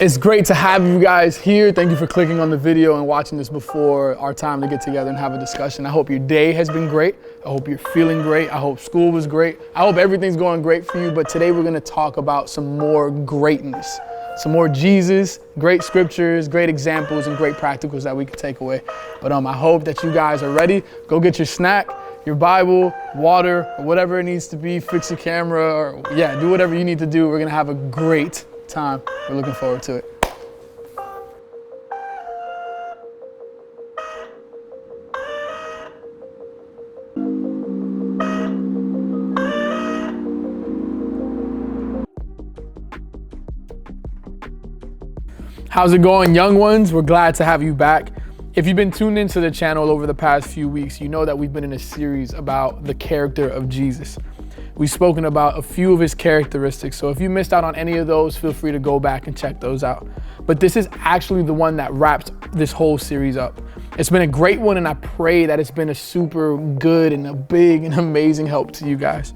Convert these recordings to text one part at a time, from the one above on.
It's great to have you guys here. Thank you for clicking on the video and watching this before our time to get together and have a discussion. I hope your day has been great. I hope you're feeling great. I hope school was great. I hope everything's going great for you. But today we're going to talk about some more greatness, some more Jesus, great scriptures, great examples, and great practicals that we can take away. But I hope that you guys are ready. Go get your snack, your Bible, water, or whatever it needs to be. Fix your camera, or do whatever you need to do. We're going to have a great time. We're looking forward to it. How's it going, young ones? We're glad to have you back. If you've been tuned into the channel over the past few weeks, you know that we've been in a series about the character of Jesus. We've spoken about a few of his characteristics, so if you missed out on any of those, feel free to go back and check those out. But this is actually the one that wraps this whole series up. It's been a great one, and I pray that it's been a super good and a big and amazing help to you guys.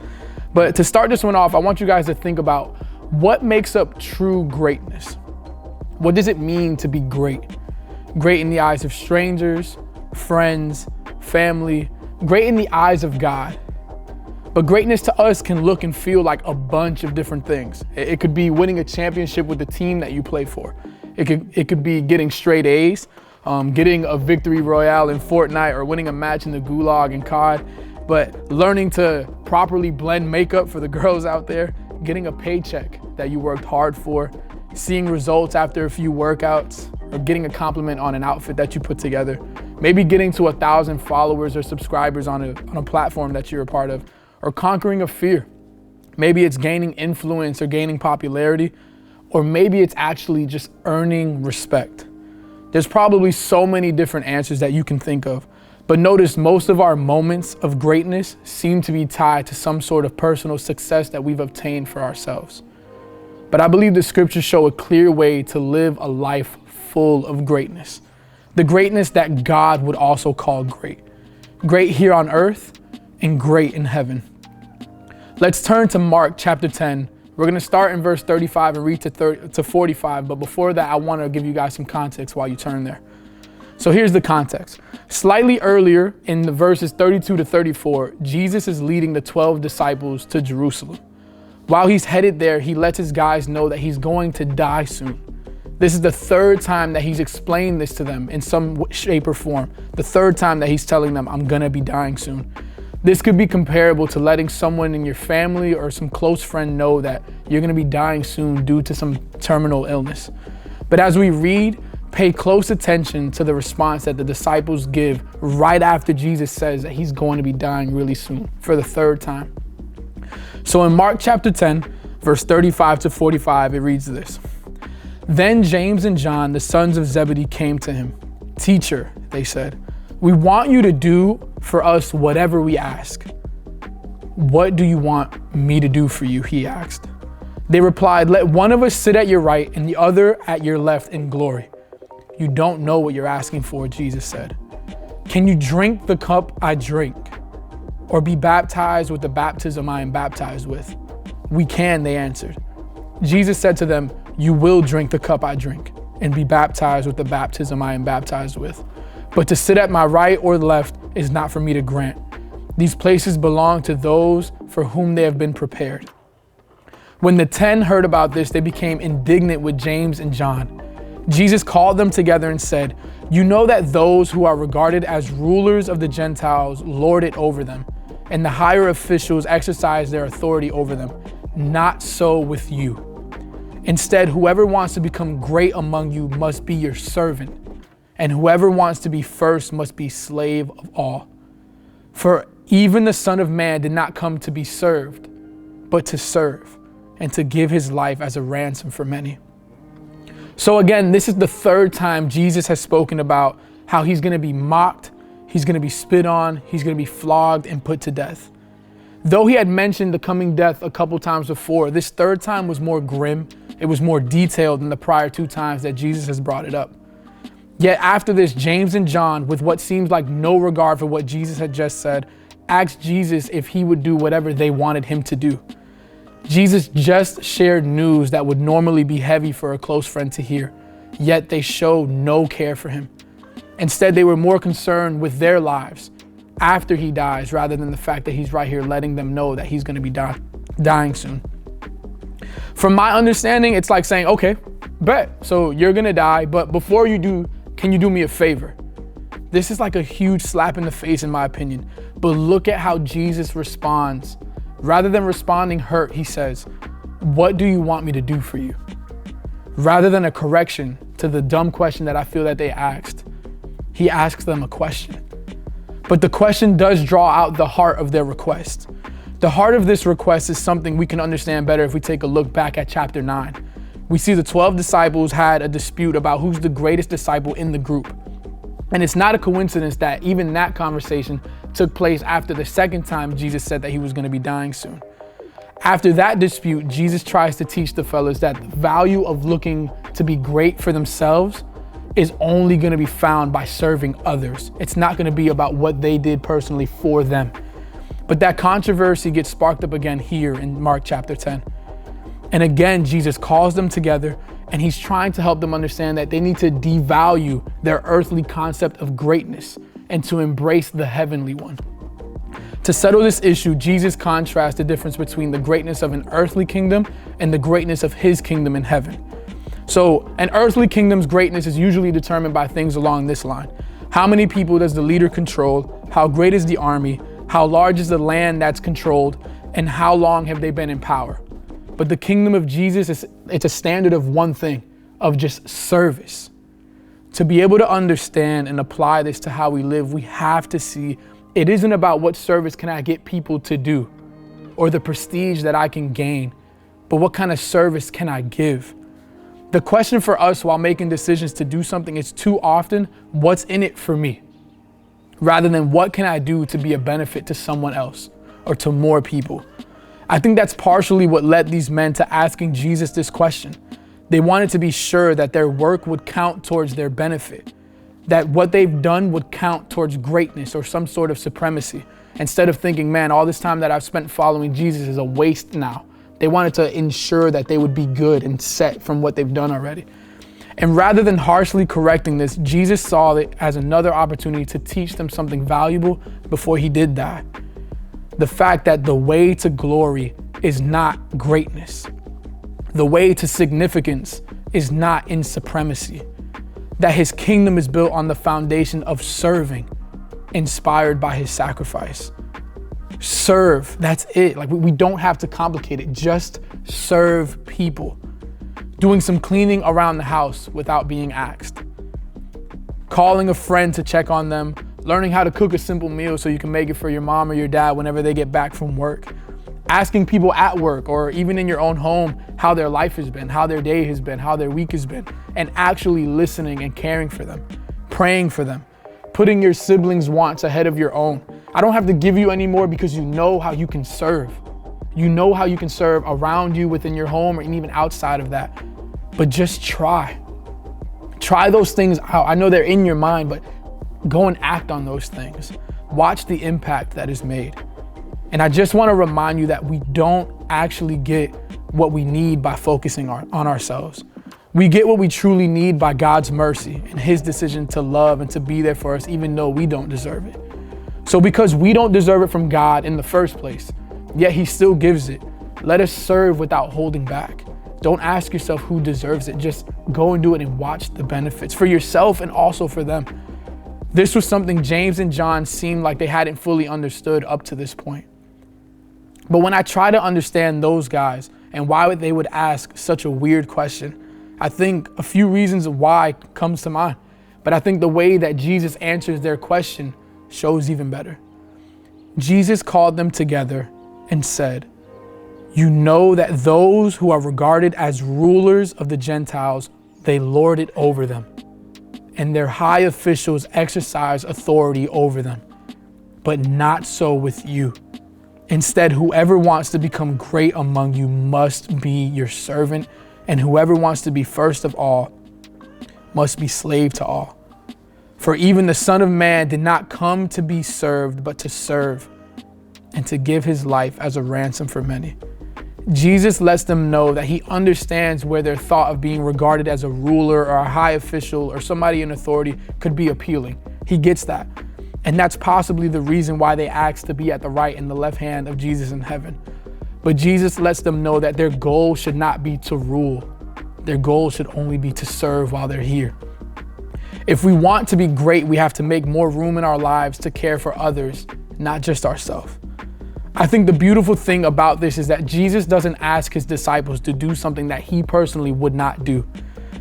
But to start this one off, I want you guys to think about what makes up true greatness. What does it mean to be great? Great in the eyes of strangers, friends, family, great in the eyes of God. But greatness to us can look and feel like a bunch of different things. It could be winning a championship with the team that you play for. It could be getting straight A's, getting a victory royale in Fortnite, or winning a match in the Gulag and COD. But learning to properly blend makeup for the girls out there, getting a paycheck that you worked hard for, seeing results after a few workouts, or getting a compliment on an outfit that you put together. Maybe getting to 1,000 followers or subscribers on a platform that you're a part of. Or conquering a fear. Maybe it's gaining influence or gaining popularity, or maybe it's actually just earning respect. There's probably so many different answers that you can think of, but notice most of our moments of greatness seem to be tied to some sort of personal success that we've obtained for ourselves. But I believe the scriptures show a clear way to live a life full of greatness. The greatness that God would also call great. Great here on earth and great in heaven. Let's turn to Mark chapter 10. We're going to start in verse 35 and read to 45. But before that, I want to give you guys some context while you turn there. So here's the context. Slightly earlier in the verses 32 to 34, Jesus is leading the 12 disciples to Jerusalem. While he's headed there, he lets his guys know that he's going to die soon. This is the third time that he's explained this to them in some shape or form. The third time that he's telling them, I'm going to be dying soon. This could be comparable to letting someone in your family or some close friend know that you're going to be dying soon due to some terminal illness. But as we read, pay close attention to the response that the disciples give right after Jesus says that he's going to be dying really soon for the third time. So in Mark chapter 10, verse 35 to 45, it reads this. Then James and John, the sons of Zebedee, came to him. Teacher, they said, we want you to do for us whatever we ask. What do you want me to do for you? He asked. They replied, let one of us sit at your right and the other at your left in glory. You don't know what you're asking for, Jesus said. Can you drink the cup I drink, or be baptized with the baptism I am baptized with? We can, they answered. Jesus said to them, you will drink the cup I drink and be baptized with the baptism I am baptized with. But to sit at my right or left is not for me to grant. These places belong to those for whom they have been prepared. When the 10 heard about this, they became indignant with James and John. Jesus called them together and said, you know that those who are regarded as rulers of the Gentiles lord it over them, and the higher officials exercise their authority over them. Not so with you. Instead, whoever wants to become great among you must be your servant. And whoever wants to be first must be slave of all. For even the Son of Man did not come to be served, but to serve, and to give his life as a ransom for many. So again, this is the third time Jesus has spoken about how he's going to be mocked, he's going to be spit on, he's going to be flogged and put to death. Though he had mentioned the coming death a couple times before, this third time was more grim. It was more detailed than the prior two times that Jesus has brought it up. Yet after this, James and John, with what seems like no regard for what Jesus had just said, asked Jesus if he would do whatever they wanted him to do. Jesus just shared news that would normally be heavy for a close friend to hear, yet they showed no care for him. Instead, they were more concerned with their lives after he dies rather than the fact that he's right here letting them know that he's going to be dying soon. From my understanding, it's like saying, okay, bet. So you're going to die, but before you do, can you do me a favor? This is like a huge slap in the face, in my opinion. But look at how Jesus responds. Rather than responding hurt, he says, what do you want me to do for you? Rather than a correction to the dumb question that I feel that they asked, he asks them a question. But the question does draw out the heart of their request. The heart of this request is something we can understand better if we take a look back at chapter 9. We see the 12 disciples had a dispute about who's the greatest disciple in the group. And it's not a coincidence that even that conversation took place after the second time Jesus said that he was going to be dying soon. After that dispute, Jesus tries to teach the fellas that the value of looking to be great for themselves is only going to be found by serving others. It's not going to be about what they did personally for them. But that controversy gets sparked up again here in Mark chapter 10. And again, Jesus calls them together and he's trying to help them understand that they need to devalue their earthly concept of greatness and to embrace the heavenly one. To settle this issue, Jesus contrasts the difference between the greatness of an earthly kingdom and the greatness of his kingdom in heaven. So an earthly kingdom's greatness is usually determined by things along this line. How many people does the leader control? How great is the army? How large is the land that's controlled? And how long have they been in power? But the kingdom of Jesus it's a standard of one thing, of just service. To be able to understand and apply this to how we live, we have to see it isn't about what service can I get people to do or the prestige that I can gain, but what kind of service can I give? The question for us while making decisions to do something is too often, what's in it for me? Rather than what can I do to be a benefit to someone else or to more people? I think that's partially what led these men to asking Jesus this question. They wanted to be sure that their work would count towards their benefit, that what they've done would count towards greatness or some sort of supremacy, instead of thinking, man, all this time that I've spent following Jesus is a waste now. They wanted to ensure that they would be good and set from what they've done already. And rather than harshly correcting this, Jesus saw it as another opportunity to teach them something valuable before he did die. The fact that the way to glory is not greatness. The way to significance is not in supremacy. That his kingdom is built on the foundation of serving, inspired by his sacrifice. Serve, that's it. Like we don't have to complicate it. Just serve people. Doing some cleaning around the house without being asked. Calling a friend to check on them. Learning how to cook a simple meal so you can make it for your mom or your dad whenever they get back from work. Asking people at work or even in your own home how their life has been, how their day has been, how their week has been, and actually listening and caring for them, praying for them, putting your siblings' wants ahead of your own. I don't have to give you any more because you know how you can serve. You know how you can serve around you, within your home, or even outside of that. But just try. Try those things out. I know they're in your mind, but go and act on those things. Watch the impact that is made. And I just want to remind you that we don't actually get what we need by focusing on ourselves. We get what we truly need by God's mercy and his decision to love and to be there for us, even though we don't deserve it. So because we don't deserve it from God in the first place, yet he still gives it, let us serve without holding back. Don't ask yourself who deserves it. Just go and do it and watch the benefits for yourself and also for them. This was something James and John seemed like they hadn't fully understood up to this point. But when I try to understand those guys and why they would ask such a weird question, I think a few reasons why comes to mind. But I think the way that Jesus answers their question shows even better. Jesus called them together and said, "You know that those who are regarded as rulers of the Gentiles, they lord it over them, and their high officials exercise authority over them. But not so with you. Instead, whoever wants to become great among you must be your servant, and whoever wants to be first of all must be slave to all. For even the Son of Man did not come to be served, but to serve, and to give his life as a ransom for many." Jesus lets them know that he understands where their thought of being regarded as a ruler or a high official or somebody in authority could be appealing. He gets that. And that's possibly the reason why they ask to be at the right and the left hand of Jesus in heaven. But Jesus lets them know that their goal should not be to rule. Their goal should only be to serve while they're here. If we want to be great, we have to make more room in our lives to care for others, not just ourselves. I think the beautiful thing about this is that Jesus doesn't ask his disciples to do something that he personally would not do.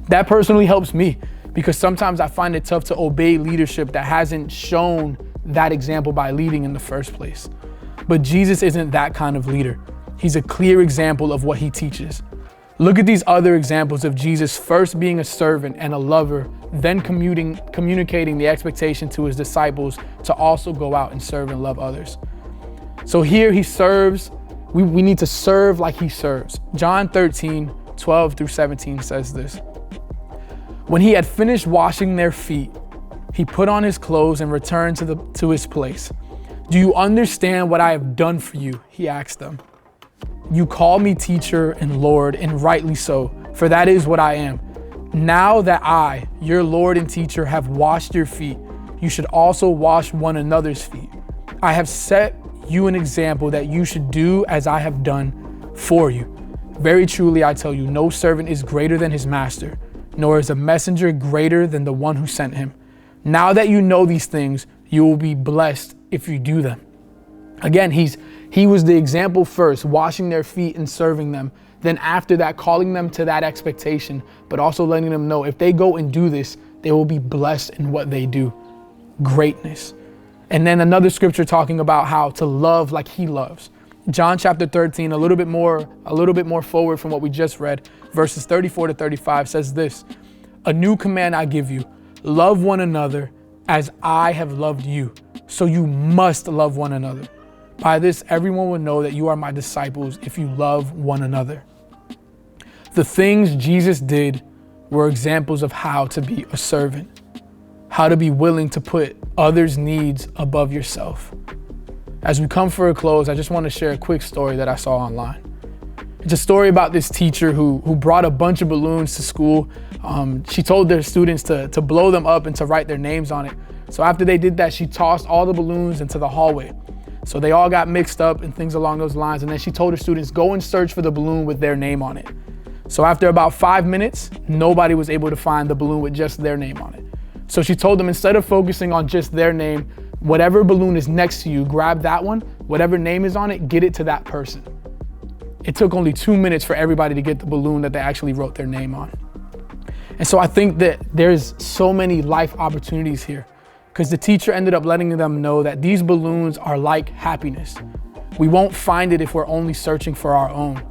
That personally helps me because sometimes I find it tough to obey leadership that hasn't shown that example by leading in the first place. But Jesus isn't that kind of leader. He's a clear example of what he teaches. Look at these other examples of Jesus first being a servant and a lover, then communicating the expectation to his disciples to also go out and serve and love others. So here he serves. We need to serve like he serves. John 13:12-17 says this. When he had finished washing their feet, he put on his clothes and returned to his place. Do you understand what I have done for you? He asked them. You call me teacher and Lord, and rightly so, for that is what I am. Now that I, your Lord and teacher, have washed your feet, you should also wash one another's feet. I have set you an example that you should do as I have done for you. Very truly, I tell you, no servant is greater than his master, nor is a messenger greater than the one who sent him. Now that you know these things, you will be blessed if you do them. Again, he was the example first, washing their feet and serving them. Then after that, calling them to that expectation, but also letting them know if they go and do this, they will be blessed in what they do. Greatness. And then another scripture talking about how to love like he loves. John chapter 13, a little bit more forward from what we just read, verses 34-35 says this. A new command I give you, love one another as I have loved you. So you must love one another. By this, everyone will know that you are my disciples if you love one another. The things Jesus did were examples of how to be a servant, how to be willing to put others' needs above yourself. As we come for a close, I just want to share a quick story that I saw online. It's a story about this teacher who brought a bunch of balloons to school. She told their students to blow them up and to write their names on it. So after they did that, she tossed all the balloons into the hallway. So they all got mixed up and things along those lines. And then she told her students, go and search for the balloon with their name on it. So after about 5 minutes, nobody was able to find the balloon with just their name on it. So she told them, instead of focusing on just their name, whatever balloon is next to you, grab that one, whatever name is on it, get it to that person. It took only 2 minutes for everybody to get the balloon that they actually wrote their name on. And so I think that there's so many life opportunities here, because the teacher ended up letting them know that these balloons are like happiness. We won't find it if we're only searching for our own.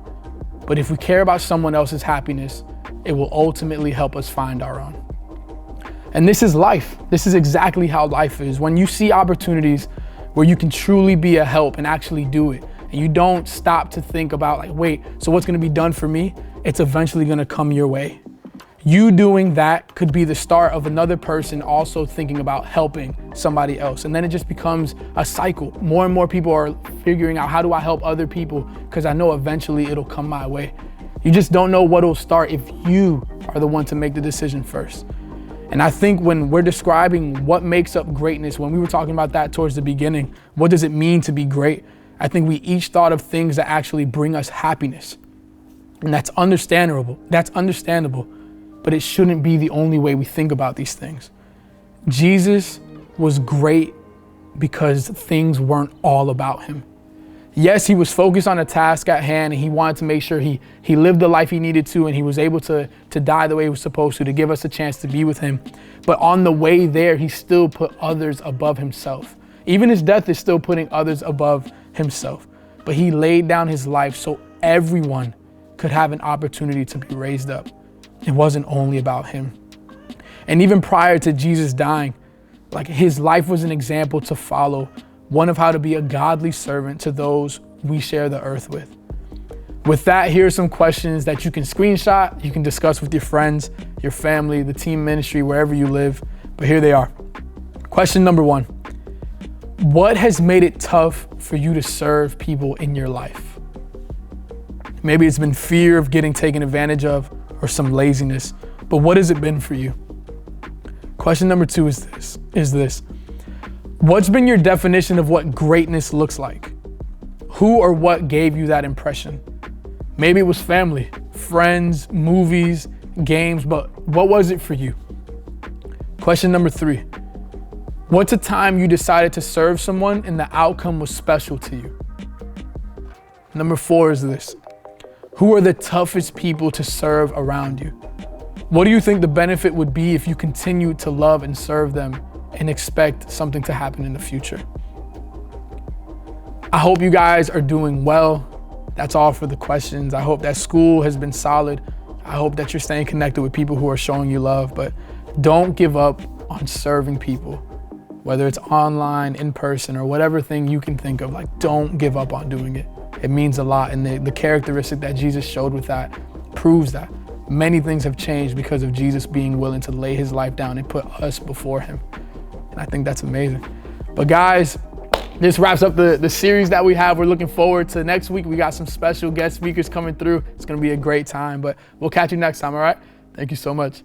But if we care about someone else's happiness, it will ultimately help us find our own. And this is life. This is exactly how life is. When you see opportunities where you can truly be a help and actually do it, and you don't stop to think about like, wait, so what's gonna be done for me? It's eventually gonna come your way. You doing that could be the start of another person also thinking about helping somebody else. And then it just becomes a cycle. More and more people are figuring out, how do I help other people? Because I know eventually it'll come my way. You just don't know what will start if you are the one to make the decision first. And I think when we're describing what makes up greatness, when we were talking about that towards the beginning, what does it mean to be great? I think we each thought of things that actually bring us happiness. And that's understandable. But it shouldn't be the only way we think about these things. Jesus was great because things weren't all about him. Yes, he was focused on a task at hand and he wanted to make sure he lived the life he needed to, and he was able to die the way he was supposed to give us a chance to be with him. But on the way there, he still put others above himself. Even his death is still putting others above himself. But he laid down his life so everyone could have an opportunity to be raised up. It wasn't only about him. And even prior to Jesus dying, like, his life was an example to follow, one of how to be a godly servant to those we share the earth with. With that, here are some questions that you can screenshot, you can discuss with your friends, your family, the team ministry, wherever you live. But here they are. Question number 1. What has made it tough for you to serve people in your life? Maybe it's been fear of getting taken advantage of or some laziness. But what has it been for you? Question number 2 is this. What's been your definition of what greatness looks like? Who or what gave you that impression? Maybe it was family, friends, movies, games, but what was it for you? Question number 3. What's a time you decided to serve someone and the outcome was special to you? Number 4 is this. Who are the toughest people to serve around you? What do you think the benefit would be if you continued to love and serve them and expect something to happen in the future? I hope you guys are doing well. That's all for the questions. I hope that school has been solid. I hope that you're staying connected with people who are showing you love, but don't give up on serving people, whether it's online, in person, or whatever thing you can think of. Like, don't give up on doing it. It means a lot, and the characteristic that Jesus showed with that proves that. Many things have changed because of Jesus being willing to lay his life down and put us before him. And I think that's amazing. But guys, this wraps up the series that we have. We're looking forward to next week. We got some special guest speakers coming through. It's gonna be a great time, but we'll catch you next time, all right? Thank you so much.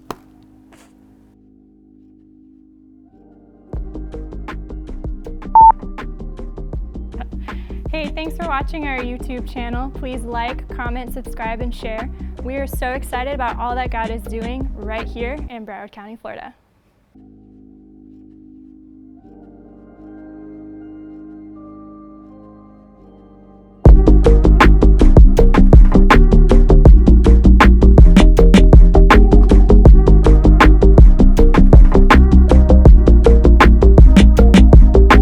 Hey, thanks for watching our YouTube channel. Please like, comment, subscribe, and share. We are so excited about all that God is doing right here in Broward County, Florida.